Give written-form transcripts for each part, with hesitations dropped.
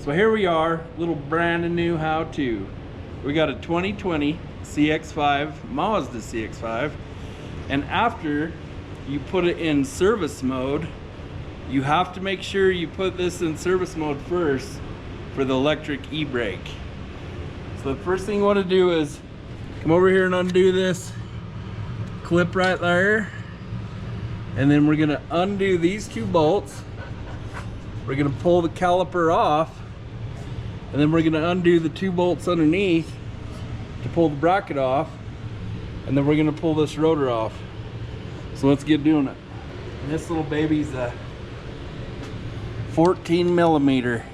So here we are, little brand new how-to. We got a 2020 CX5, Mazda CX5, and after you put it in service mode, you have to make sure you put this in service mode first for the electric e-brake. So the first thing you want to do is come over here and undo this clip right there, and then we're going to undo these two bolts. We're going to pull the caliper off, and then we're going to undo the two bolts underneath to pull the bracket off, and then we're going to pull this rotor off. So let's get doing it. And this little baby's a 14 millimeter.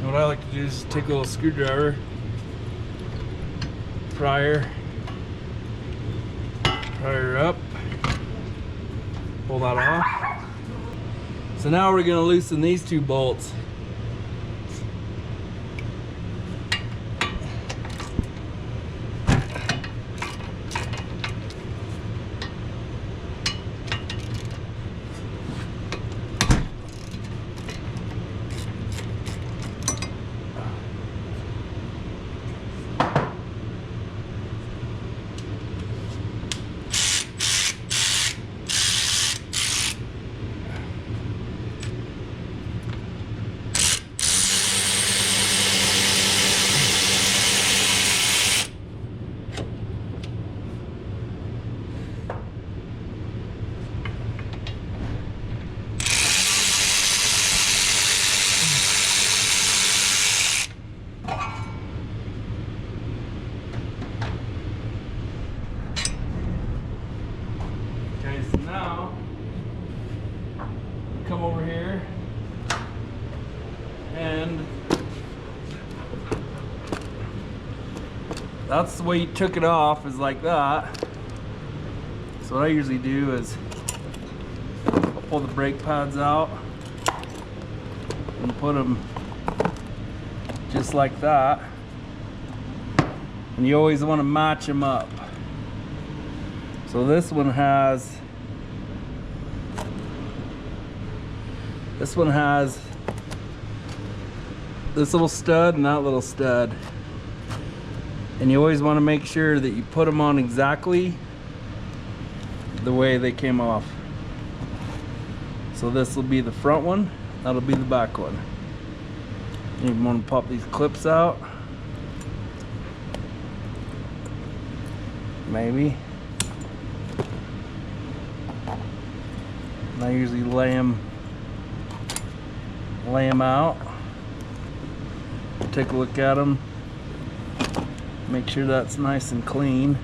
What I like to do is take a little screwdriver, pry her up, pull that off. So now we're going to loosen these two bolts. So now, come over here, and that's the way you took it off, is like that. So what I usually do is I'll pull the brake pads out and put them just like that, and you always want to match them up. So this one has this little stud and that little stud, and you always want to make sure that you put them on exactly the way they came off. So this will be the front one, that'll be the back one. You want to pop these clips out, maybe. And I usually lay them out, take a look at them, make sure that's nice and clean.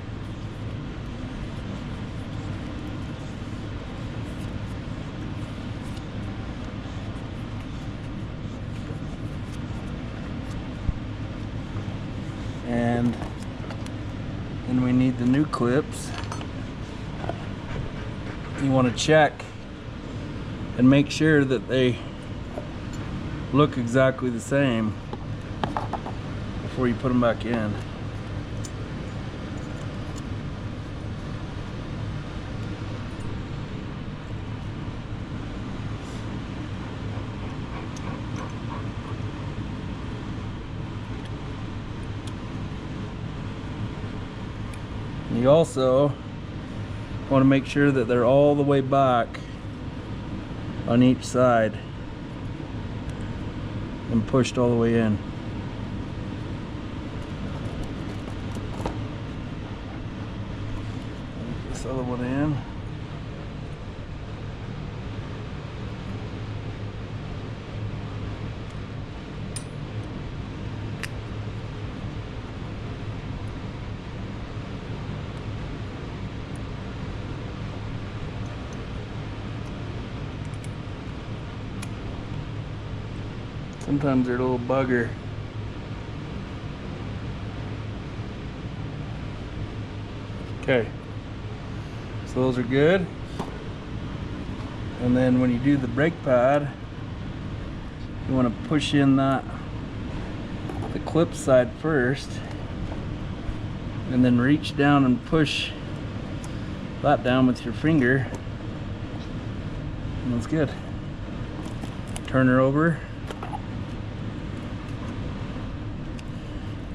And then we need the new clips. You want to check and make sure that they look exactly the same before you put them back in. And you also want to make sure that they're all the way back on each side and pushed all the way in. Put this other one in. Sometimes they're a little bugger. Okay, so those are good. And then when you do the brake pad, you want to push in the clip side first, and then reach down and push that down with your finger, and that's good. Turn her over,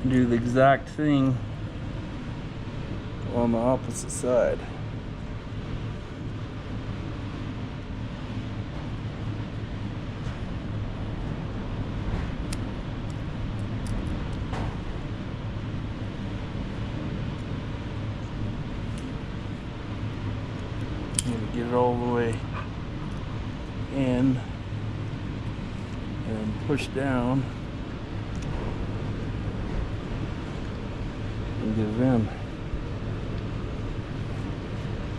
do the exact thing on the opposite side. Get it all the way in and push down and get it in.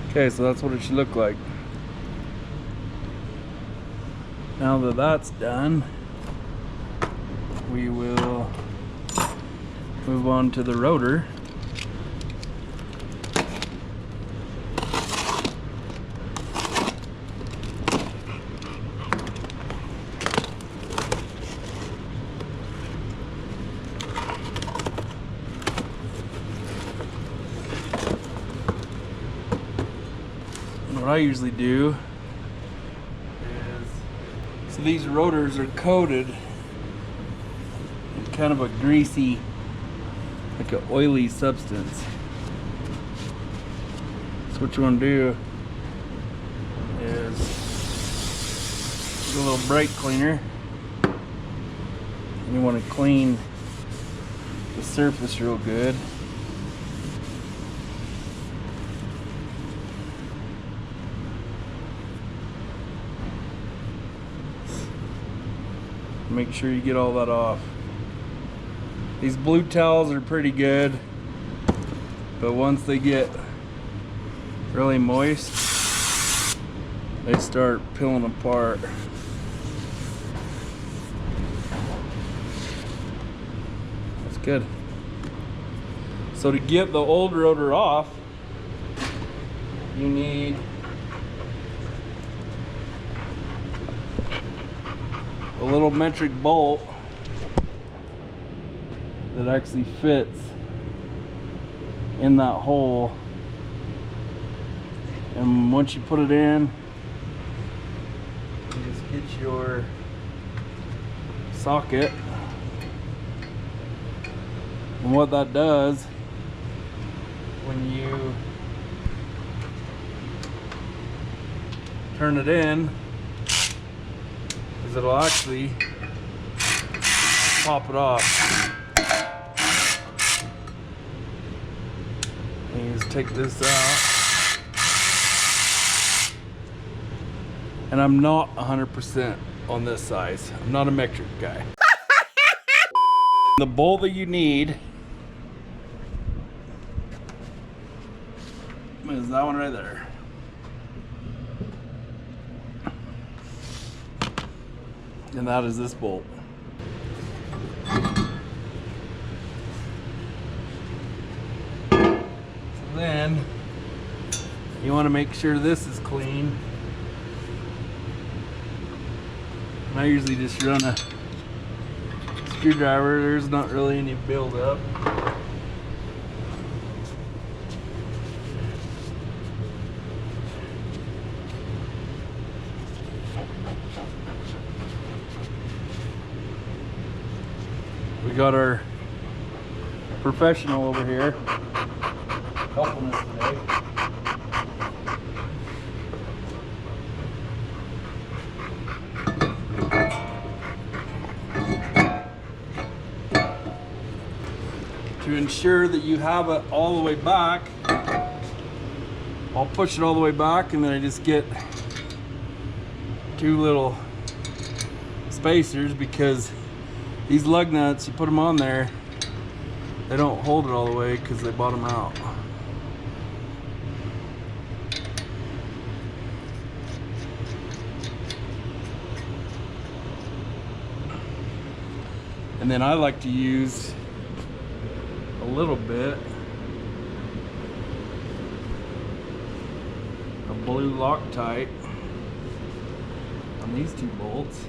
Okay, so that's what it should look like. Now that that's done, we will move on to the rotor. What I usually do is, so these rotors are coated in kind of a greasy, like an oily substance. So what you want to do is get a little brake cleaner, and you want to clean the surface real good. Make sure you get all that off. These blue towels are pretty good, but once they get really moist, they start peeling apart. That's good. So to get the old rotor off, you need a little metric bolt that actually fits in that hole, and once you put it in, you just get your socket, and what that does when you turn it in, it'll actually pop it off. And you just take this out. And I'm not 100% on this size. I'm not a metric guy. The bolt that you need is that one right there. And that is this bolt. So then you want to make sure this is clean. And I usually just run a screwdriver. There's not really any buildup. We got our professional over here helping us today. To ensure that you have it all the way back, I'll push it all the way back, and then I just get two little spacers, because these lug nuts, you put them on there, they don't hold it all the way because they bottom out. And then I like to use a little bit of blue Loctite on these two bolts.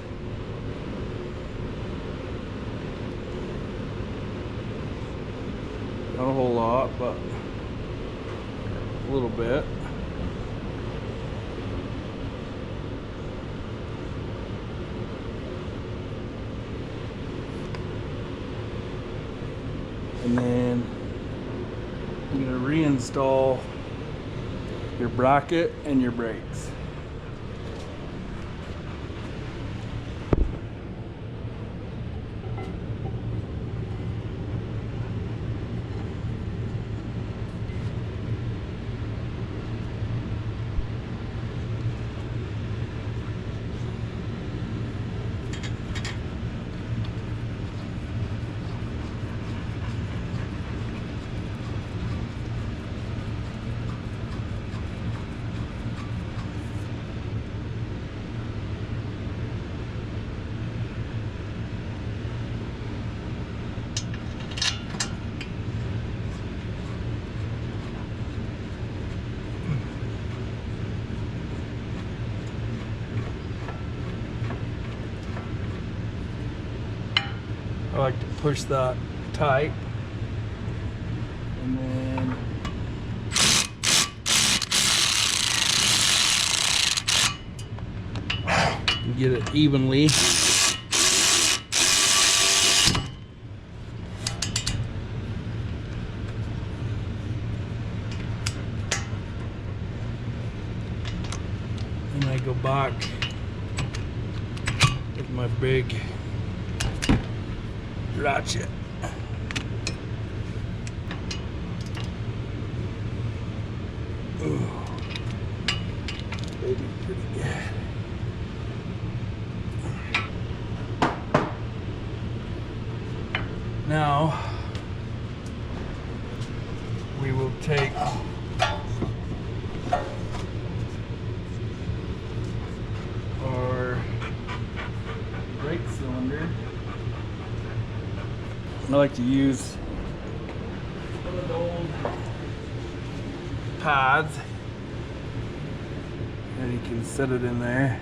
Not a whole lot, but a little bit. And then I'm going to reinstall your bracket and your brakes. I like to push that tight, and then get it evenly. And I go back with my big ratchet. Ooh, baby, pretty good. Now we will take our brake cylinder. I like to use one of the old pads, and you can set it in there.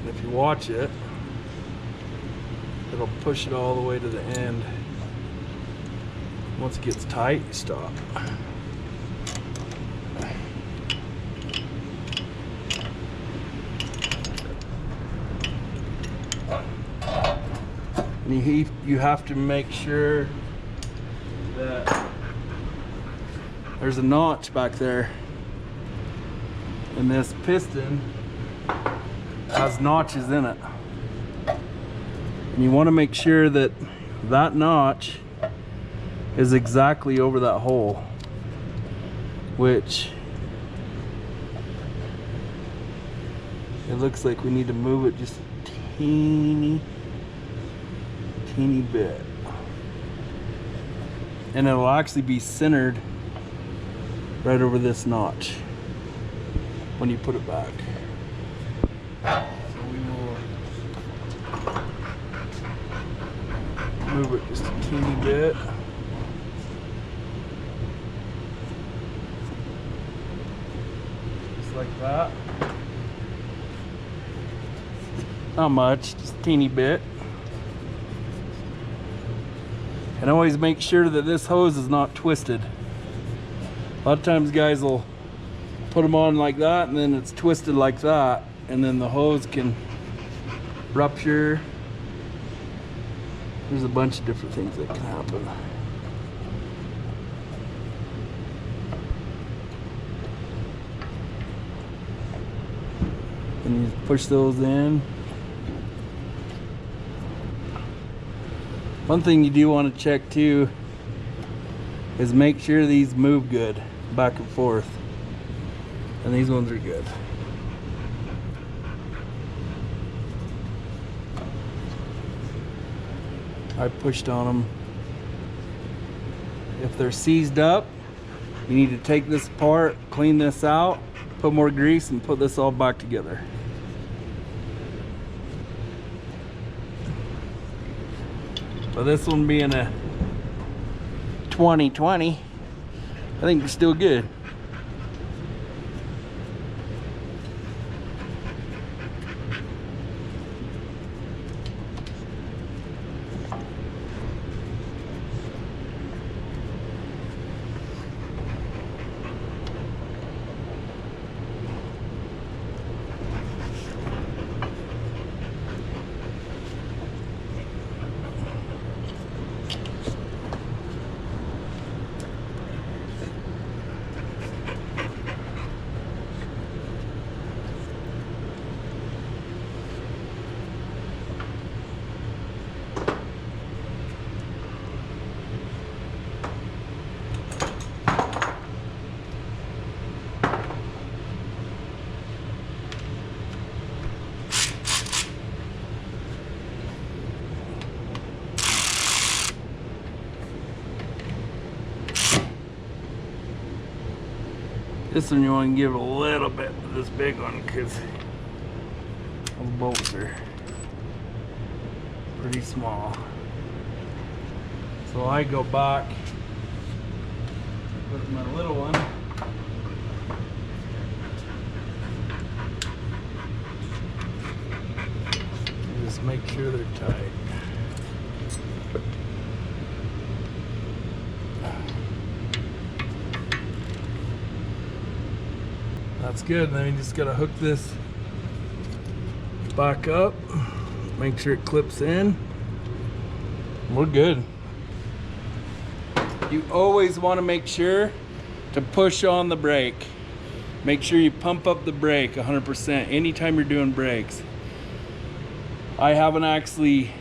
If you watch it, it'll push it all the way to the end. Once it gets tight, you stop. And you have to make sure that there's a notch back there, and this piston has notches in it, and you want to make sure that that notch is exactly over that hole, which it looks like we need to move it just a teeny bit, and it'll actually be centered right over this notch when you put it back. So we will move it just a teeny bit. Just like that. Not much, just a teeny bit. And always make sure that this hose is not twisted. A lot of times guys will put them on like that, and then it's twisted like that, and then the hose can rupture. There's a bunch of different things that can happen. And you push those in. One thing you do want to check too is make sure these move good. back and forth. And these ones are good. I pushed on them. If they're seized up, you need to take this apart, clean this out, put more grease, and put this all back together. But this one being a 2020, I think it's still good. This one you want to give a little bit to this big one because those bolts are pretty small. So I go back with my little one. And just make sure they're tight. That's good. Then you just gotta hook this back up, make sure it clips in. We're good. You always want to make sure to push on the brake. Make sure you pump up the brake 100% anytime you're doing brakes. I haven't actually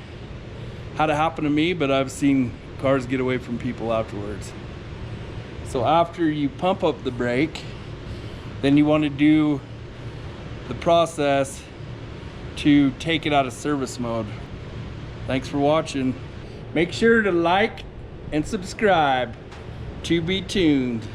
had it happen to me, but I've seen cars get away from people afterwards. So after you pump up the brake, then you want to do the process to take it out of service mode. Thanks for watching. Make sure to like and subscribe. To be tuned.